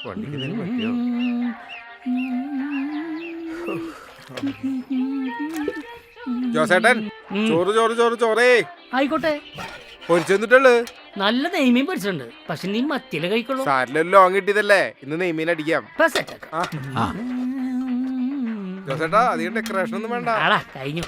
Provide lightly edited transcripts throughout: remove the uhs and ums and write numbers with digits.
വണ്ടിക്ക് പറ്റിയോ? ജോസേട്ടൻ ചോറ് ചോറ് ചോറ് ചോറേ ആയിക്കോട്ടെ. പൊരിച്ചെന്നിട്ടുള്ളു. നല്ല നെയ്മീൻ പൊരിച്ചിട്ടുണ്ട്. പക്ഷെ നീ മത്തിയില് കഴിക്കുള്ളൂ. സാരിലല്ലോ ലോങ് കിട്ടിയതല്ലേ, ഇന്ന് നെയ്മീൻ അടിക്കാം. ജോസേട്ടാ അധികം ഡെക്കറേഷൻ ഒന്നും വേണ്ട. കഴിഞ്ഞു.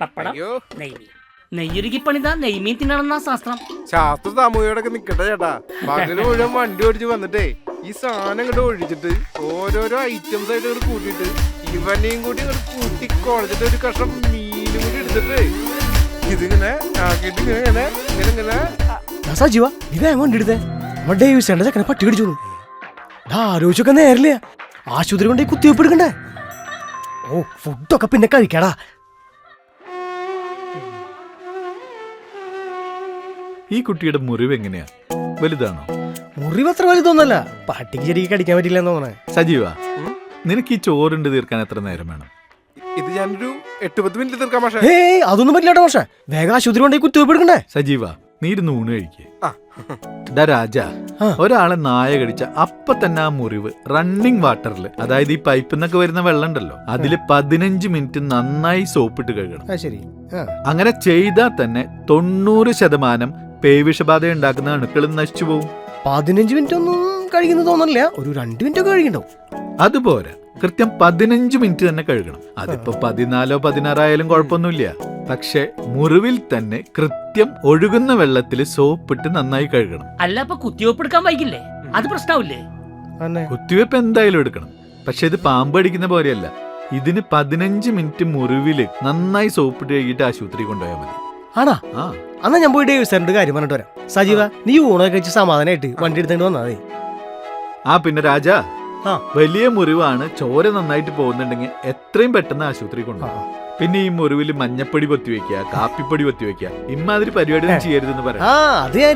പപ്പടം, നെയ്മീൻ. നെയ്യൊരുക്കി പണിതാ നെയ്മീൻ തിന്നണമെന്നാ ശാസ്ത്രം. ശാസ്ത്ര സാമൂഹികയോടൊക്കെ നിക്കട്ടെ ചേട്ടാ. പകല് മുഴുവൻ വണ്ടി ഓടിച്ച് വന്നിട്ടേ ഈ സാധനം ഇങ്ങോട്ട് ഒഴിച്ചിട്ട് ഓരോരോ ഐറ്റംസ് ആയിട്ട് ഇങ്ങോട്ട് കൂട്ടിയിട്ട് ഇവനെയും കൂടി ഇങ്ങോട്ട് കൂട്ടി കുഴച്ചിട്ട് ഒരു കഷ്ണം മീനും കൂടി എടുത്തിട്ട് ഇതിങ്ങനെ ആക്കിയിട്ട് ഇങ്ങനെ ഇങ്ങനെ ഇങ്ങനെ സജീവ ഇത് എങ്ങോട്ടെടുത്തേ ചെക്കനെ പട്ടി കടിച്ചോളൂ. ആലോചിച്ചൊക്കെ നേരില്ല. ആശുപത്രി കൊണ്ട് കുത്തിവെപ്പ് എടുക്കണ്ടേ? ഓ ഫുഡൊക്കെ പിന്നെ കഴിക്കാടാ. ഈ കുട്ടിയുടെ മുറിവ് എങ്ങനെയാ? വലുതാണോ? മുറിവ് അത്ര വലുതൊന്നല്ല. പട്ടിക്ക് ശരിക്കും കടിക്കാൻ പറ്റില്ല എന്ന് തോന്നണേ. സജീവ, നിനക്ക് ഈ ചോറുണ്ട് തീർക്കാൻ എത്ര നേരം വേണം? ഇത് ഞാനൊരു 8-10 മിനിറ്റ് തീർക്കാം. പക്ഷേ അതൊന്നും പറ്റില്ലാട്ടോ. പക്ഷേ വേഗം ആശുപത്രി കൊണ്ട് കുത്തിവെപ്പ് എടുക്കണ്ടേ? സജീവ, നീ ഇരുന്ന് ഊണ് കഴിക്കേ. രാജ, ഒരാളെ നായ കടിച്ച അപ്പൊ തന്നെ ആ മുറിവ് റണ്ണിങ് വാട്ടറിൽ, അതായത് ഈ പൈപ്പിൽ നിന്നൊക്കെ വരുന്ന വെള്ളം ഉണ്ടല്ലോ, അതില് 15 മിനിറ്റ് നന്നായി സോപ്പിട്ട് കഴുകണം. അങ്ങനെ ചെയ്താൽ തന്നെ 90% പേവിഷബാധ ഉണ്ടാക്കുന്ന അണുക്കൾ നശിച്ചു പോകും. 15 മിനിറ്റ് ഒന്നും കഴിക്കുന്നത് തോന്നില്ല. ഒരു 2 മിനിറ്റ് ഒക്കെ കഴിക്കണ്ടോ? അതുപോലെ കൃത്യം 15 മിനിറ്റ് തന്നെ കഴുകണം. അതിപ്പോ 14 16 ആയാലും കുഴപ്പമൊന്നുമില്ല. പക്ഷെ മുറിവിൽ തന്നെ കൃത്യം ഒഴുകുന്ന വെള്ളത്തിൽ സോപ്പിട്ട് നന്നായി കഴുകണം. അല്ല അപ്പൊ കുത്തിവെപ്പ് എടുക്കാൻ വൈകില്ലേ? അത് പ്രശ്നമില്ലേ? കുത്തിവെപ്പ് എന്തായാലും എടുക്കണം. പക്ഷെ ഇത് പാമ്പ് അടിക്കുന്ന പോലെയല്ല. ഇതിന് 15 മിനിറ്റ് മുറിവില് നന്നായി സോപ്പിട്ട് കഴുകിയിട്ട് ആശുപത്രി കൊണ്ടുപോയാൽ മതി. ആണാ? എന്നാ ഞാൻ പോയിട്ട് സാറിന്റെ കാര്യം പറഞ്ഞിട്ട് വരാം. സജീവ, നീ ഊണൊക്കെ കഴിച്ച് സമാധാനമായിട്ട് വണ്ടി എടുത്തോണ്ട് വന്നാ മതി. പിന്നെ രാജ, വലിയ മുറിവാണ്, ചോര നന്നായിട്ട് പോകുന്നുണ്ടെങ്കിൽ എത്രയും പെട്ടെന്ന് ആശുപത്രി കൊണ്ടുപോകും. പിന്നെ ഈ മുറിവിൽ മഞ്ഞപ്പൊടി പൊത്തിവെക്കുക, കാപ്പിപ്പൊടി പൊത്തിവെക്കുക, ഇമാതിരി പരിപാടി ചെയ്യരുതെന്ന് പറയാം. അത് ഞാൻ